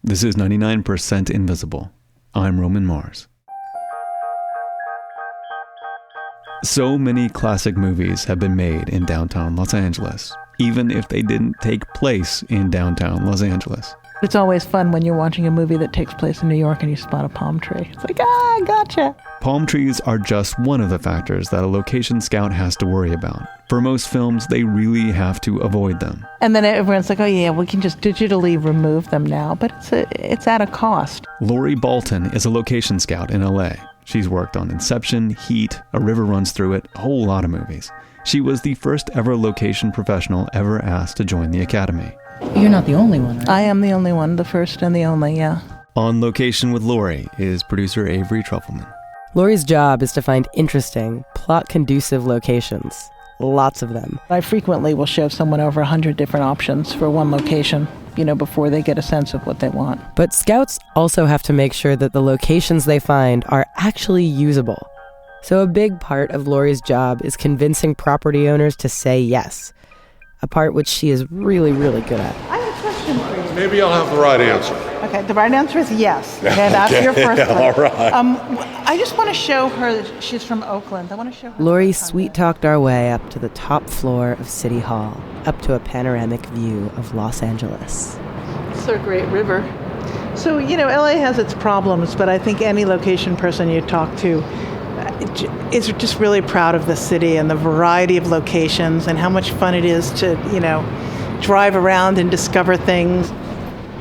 This is 99% Invisible. I'm Roman Mars. So many classic movies have been made in downtown Los Angeles, even if they didn't take place in downtown Los Angeles. It's always fun when you're watching a movie that takes place in New York and you spot a palm tree. It's like, gotcha. Palm trees are just one of the factors that a location scout has to worry about. For most films, they really have to avoid them. And then everyone's like, oh yeah, we can just digitally remove them now, but it's at a cost. Lori Bolton is a location scout in LA. She's worked on Inception, Heat, A River Runs Through It, a whole lot of movies. She was the first ever location professional ever asked to join the Academy. You're not the only one, right? I am the only one, the first and the only, yeah. On Location with Lori is producer Avery Trufelman. Lori's job is to find interesting, plot-conducive locations. Lots of them. I frequently will show someone over 100 different options for one location, before they get a sense of what they want. But scouts also have to make sure that the locations they find are actually usable. So a big part of Lori's job is convincing property owners to say yes, a part which she is really, really good at. I have a question for you. Maybe I'll have the right answer. Okay, the right answer is yes. Okay, that's your first one. All right. I just want to show her that she's from Oakland. I want to show her. Lori sweet-talked our way up to the top floor of City Hall, up to a panoramic view of Los Angeles. It's a great river. So, LA has its problems, but I think any location person you talk to is just really proud of the city and the variety of locations and how much fun it is to, drive around and discover things.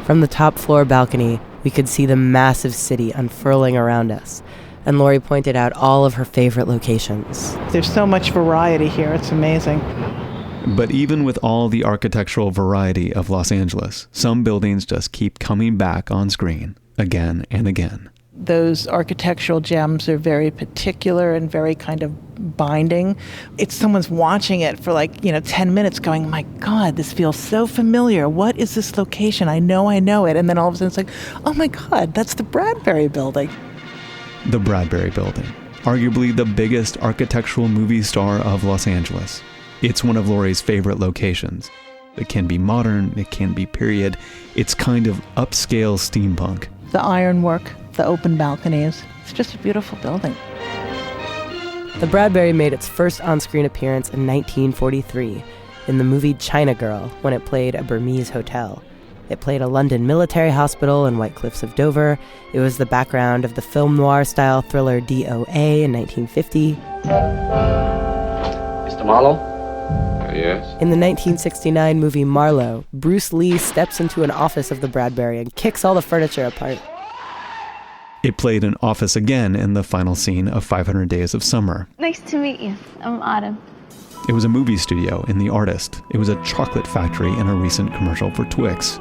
From the top floor balcony, we could see the massive city unfurling around us, and Lori pointed out all of her favorite locations. There's so much variety here, it's amazing. But even with all the architectural variety of Los Angeles, some buildings just keep coming back on screen again and again. Those architectural gems are very particular and very kind of binding. It's someone's watching it for 10 minutes going, my God, this feels so familiar. What is this location? I know it. And then all of a sudden it's like, oh my God, that's the Bradbury Building. The Bradbury Building, arguably the biggest architectural movie star of Los Angeles. It's one of Lori's favorite locations. It can be modern, it can be period. It's kind of upscale steampunk. The ironwork, the open balconies. It's just a beautiful building. The Bradbury made its first on-screen appearance in 1943 in the movie China Girl when it played a Burmese hotel. It played a London military hospital in White Cliffs of Dover. It was the background of the film noir-style thriller DOA in 1950. Mr. Marlowe? Yes? In the 1969 movie Marlowe, Bruce Lee steps into an office of the Bradbury and kicks all the furniture apart. It played an office again in the final scene of 500 Days of Summer. Nice to meet you. I'm Autumn. It was a movie studio in The Artist. It was a chocolate factory in a recent commercial for Twix.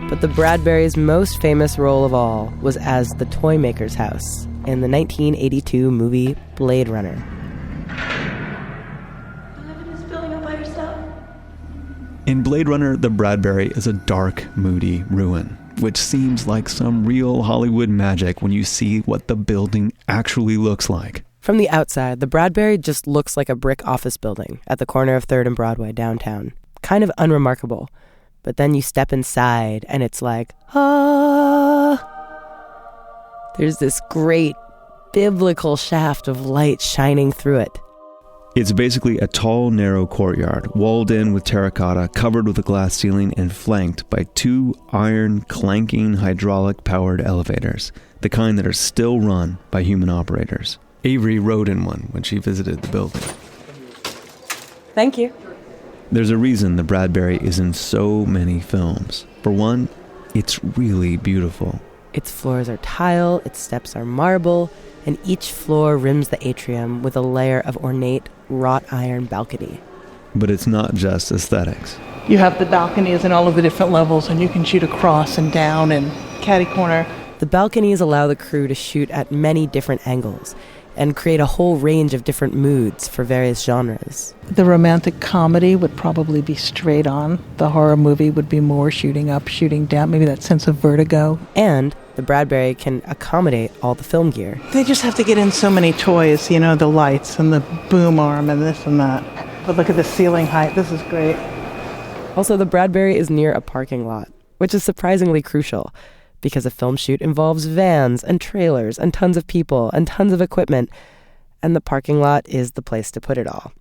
But the Bradbury's most famous role of all was as the toy maker's house in the 1982 movie Blade Runner. In Blade Runner, the Bradbury is a dark, moody ruin, which seems like some real Hollywood magic when you see what the building actually looks like. From the outside, the Bradbury just looks like a brick office building at the corner of 3rd and Broadway downtown. Kind of unremarkable. But then you step inside and it's like, ah! There's this great biblical shaft of light shining through it. It's basically a tall, narrow courtyard, walled in with terracotta, covered with a glass ceiling, and flanked by 2 iron, clanking, hydraulic-powered elevators, the kind that are still run by human operators. Avery rode in one when she visited the building. Thank you. There's a reason the Bradbury is in so many films. For one, it's really beautiful. Its floors are tile, its steps are marble, and each floor rims the atrium with a layer of ornate wrought iron balcony. But it's not just aesthetics. You have the balconies in all of the different levels, and you can shoot across and down and catty corner. The balconies allow the crew to shoot at many different angles and create a whole range of different moods for various genres. The romantic comedy would probably be straight on. The horror movie would be more shooting up, shooting down, maybe that sense of vertigo. And the Bradbury can accommodate all the film gear. They just have to get in so many toys, the lights and the boom arm and this and that. But look at the ceiling height, this is great. Also, the Bradbury is near a parking lot, which is surprisingly crucial, because a film shoot involves vans and trailers and tons of people and tons of equipment, and the parking lot is the place to put it all.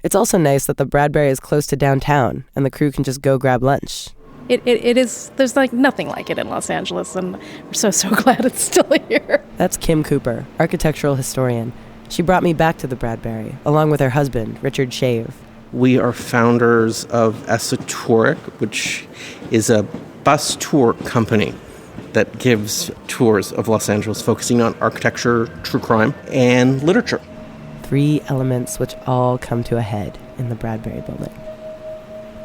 It's also nice that the Bradbury is close to downtown and the crew can just go grab lunch. It is, there's like nothing like it in Los Angeles, and we're so glad it's still here. That's Kim Cooper, architectural historian. She brought me back to the Bradbury, along with her husband, Richard Shave. We are founders of Esotouric, which is a bus tour company that gives tours of Los Angeles focusing on architecture, true crime, and literature. 3 elements which all come to a head in the Bradbury building.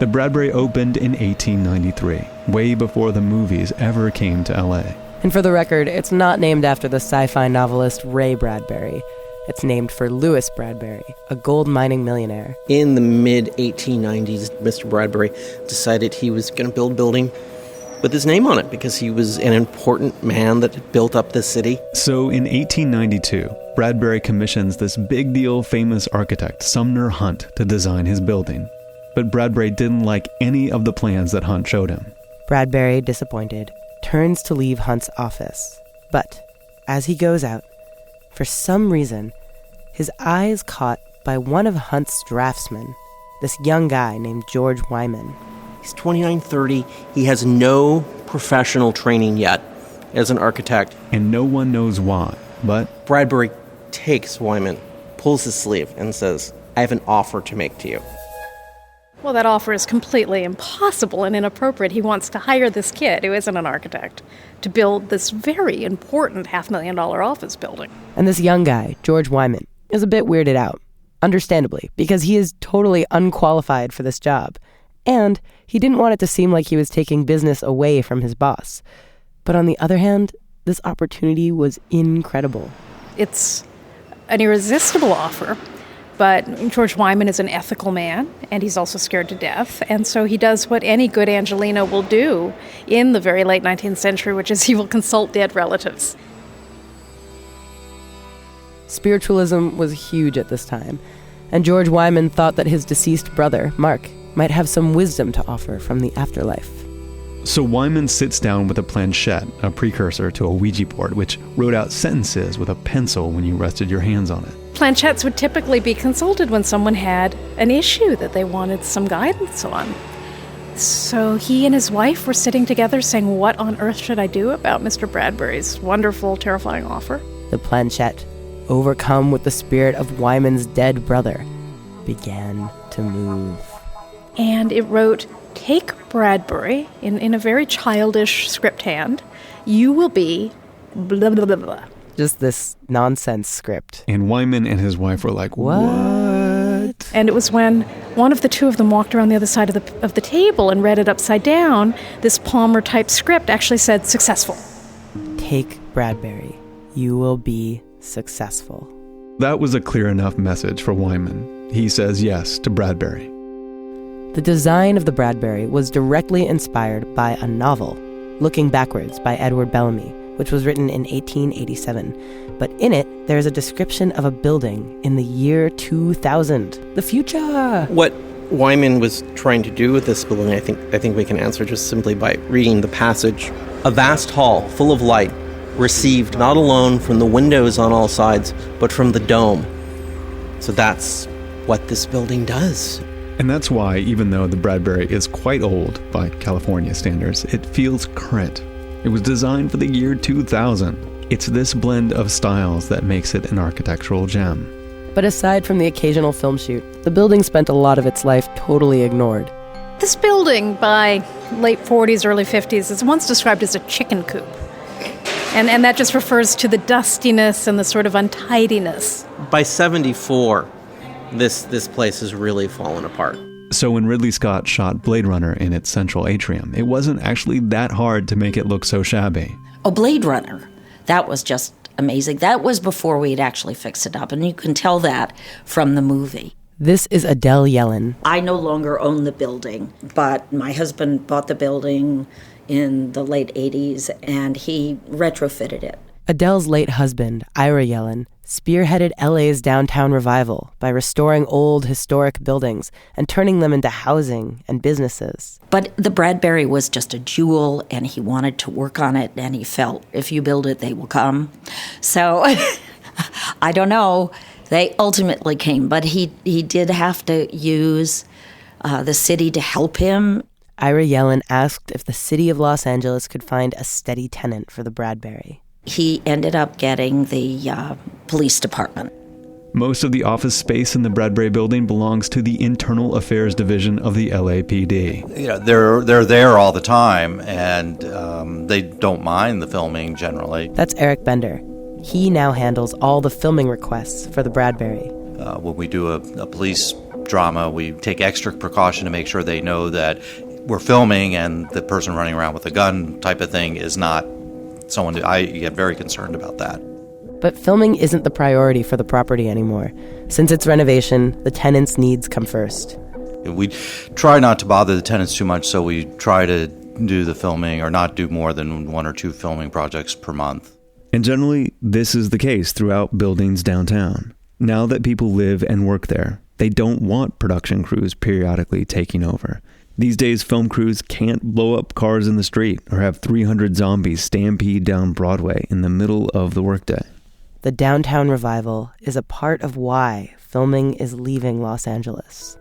The Bradbury opened in 1893, way before the movies ever came to LA. And for the record, it's not named after the sci-fi novelist Ray Bradbury. It's named for Louis Bradbury, a gold mining millionaire. In the mid-1890s, Mr. Bradbury decided he was going to build a building with his name on it because he was an important man that had built up the city. So in 1892, Bradbury commissions this big deal famous architect, Sumner Hunt, to design his building. But Bradbury didn't like any of the plans that Hunt showed him. Bradbury, disappointed, turns to leave Hunt's office. But as he goes out, for some reason, his eye is caught by one of Hunt's draftsmen, this young guy named George Wyman. He's 29, 30. He has no professional training yet as an architect. And no one knows why, but Bradbury takes Wyman, pulls his sleeve, and says, I have an offer to make to you. Well, that offer is completely impossible and inappropriate. He wants to hire this kid, who isn't an architect, to build this very important $500,000 office building. And this young guy, George Wyman, is a bit weirded out, understandably, because he is totally unqualified for this job. And he didn't want it to seem like he was taking business away from his boss. But on the other hand, this opportunity was incredible. It's an irresistible offer, but George Wyman is an ethical man, and he's also scared to death, and so he does what any good Angelino will do in the very late 19th century, which is he will consult dead relatives. Spiritualism was huge at this time, and George Wyman thought that his deceased brother, Mark, might have some wisdom to offer from the afterlife. So Wyman sits down with a planchette, a precursor to a Ouija board, which wrote out sentences with a pencil when you rested your hands on it. Planchettes would typically be consulted when someone had an issue that they wanted some guidance on. So he and his wife were sitting together saying, what on earth should I do about Mr. Bradbury's wonderful, terrifying offer? The planchette, overcome with the spirit of Wyman's dead brother, began to move. And it wrote, take Bradbury, in a very childish script hand, you will be blah, blah, blah, blah. Just this nonsense script. And Wyman and his wife were like, what? And it was when one of the two of them walked around the other side of the table and read it upside down, this Palmer-type script actually said, successful. Take Bradbury. You will be successful. That was a clear enough message for Wyman. He says yes to Bradbury. The design of the Bradbury was directly inspired by a novel, Looking Backwards by Edward Bellamy, which was written in 1887. But in it, there's a description of a building in the year 2000. The future! What Wyman was trying to do with this building, I think we can answer just simply by reading the passage. A vast hall full of light, received not alone from the windows on all sides, but from the dome. So that's what this building does. And that's why, even though the Bradbury is quite old by California standards, it feels current. It was designed for the year 2000. It's this blend of styles that makes it an architectural gem. But aside from the occasional film shoot, the building spent a lot of its life totally ignored. This building, by late 40s, early 50s, is once described as a chicken coop. And that just refers to the dustiness and the sort of untidiness. By 74, this place has really fallen apart. So when Ridley Scott shot Blade Runner in its central atrium, it wasn't actually that hard to make it look so shabby. Oh, Blade Runner. That was just amazing. That was before we had actually fixed it up, and you can tell that from the movie. This is Adele Yellen. I no longer own the building, but my husband bought the building in the late 80s, and he retrofitted it. Adele's late husband, Ira Yellen, spearheaded LA's downtown revival by restoring old historic buildings and turning them into housing and businesses. But the Bradbury was just a jewel, and he wanted to work on it, and he felt, if you build it, they will come. So, I don't know. They ultimately came, but he did have to use the city to help him. Ira Yellen asked if the city of Los Angeles could find a steady tenant for the Bradbury. He ended up getting the police department. Most of the office space in the Bradbury building belongs to the Internal Affairs Division of the LAPD. You know, they're there all the time, and they don't mind the filming generally. That's Eric Bender. He now handles all the filming requests for the Bradbury. When we do a police drama, we take extra precaution to make sure they know that we're filming and the person running around with a gun type of thing is not someone. I get very concerned about that. But filming isn't the priority for the property anymore. Since its renovation, the tenants' needs come first. We try not to bother the tenants too much, so we try to do the filming or not do more than 1 or 2 filming projects per month. And generally, this is the case throughout buildings downtown. Now that people live and work there, they don't want production crews periodically taking over. These days, film crews can't blow up cars in the street or have 300 zombies stampede down Broadway in the middle of the workday. The downtown revival is a part of why filming is leaving Los Angeles.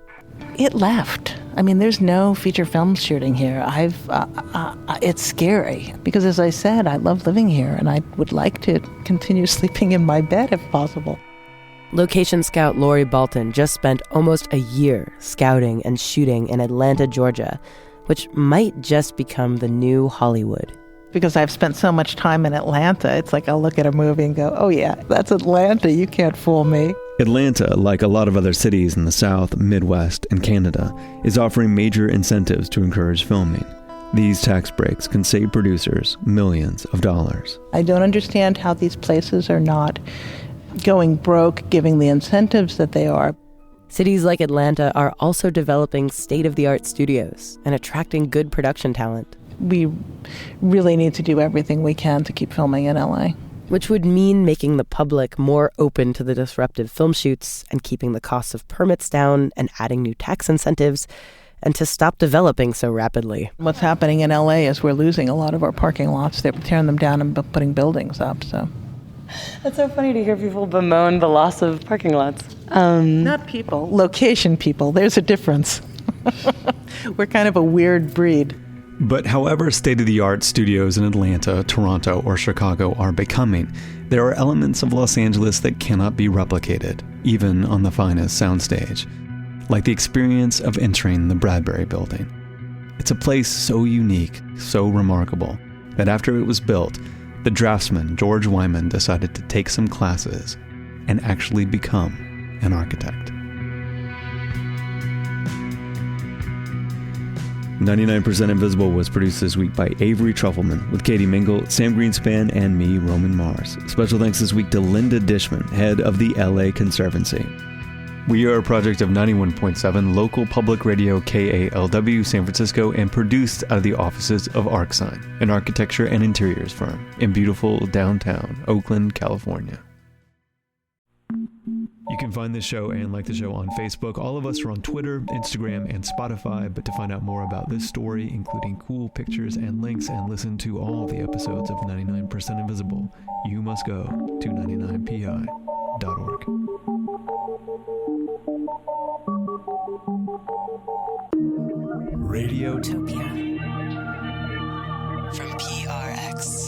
It left. I mean, there's no feature film shooting here. It's scary because, as I said, I love living here and I would like to continue sleeping in my bed if possible. Location scout Lori Balton just spent almost a year scouting and shooting in Atlanta, Georgia, which might just become the new Hollywood. Because I've spent so much time in Atlanta, it's like I'll look at a movie and go, oh yeah, that's Atlanta, you can't fool me. Atlanta, like a lot of other cities in the South, Midwest, and Canada, is offering major incentives to encourage filming. These tax breaks can save producers millions of dollars. I don't understand how these places are not going broke, giving the incentives that they are. Cities like Atlanta are also developing state-of-the-art studios and attracting good production talent. We really need to do everything we can to keep filming in LA. Which would mean making the public more open to the disruptive film shoots and keeping the costs of permits down and adding new tax incentives and to stop developing so rapidly. What's happening in LA is we're losing a lot of our parking lots. They're tearing them down and putting buildings up, so. That's so funny to hear people bemoan the loss of parking lots. Not people, location people. There's a difference. We're kind of a weird breed. But however state-of-the-art studios in Atlanta, Toronto, or Chicago are becoming, there are elements of Los Angeles that cannot be replicated, even on the finest soundstage. Like the experience of entering the Bradbury building. It's a place so unique, so remarkable, that after it was built, the draftsman George Wyman decided to take some classes and actually become an architect. 99% Invisible was produced this week by Avery Trufelman with Katie Mingle, Sam Greenspan, and me, Roman Mars. Special thanks this week to Linda Dishman, head of the LA Conservancy. We are a project of 91.7 local public radio KALW San Francisco and produced out of the offices of ArcSign, an architecture and interiors firm in beautiful downtown Oakland, California. You can find this show and like the show on Facebook. All of us are on Twitter, Instagram, and Spotify. But to find out more about this story, including cool pictures and links, and listen to all the episodes of 99% Invisible, you must go to 99pi.org. Radiotopia from PRX.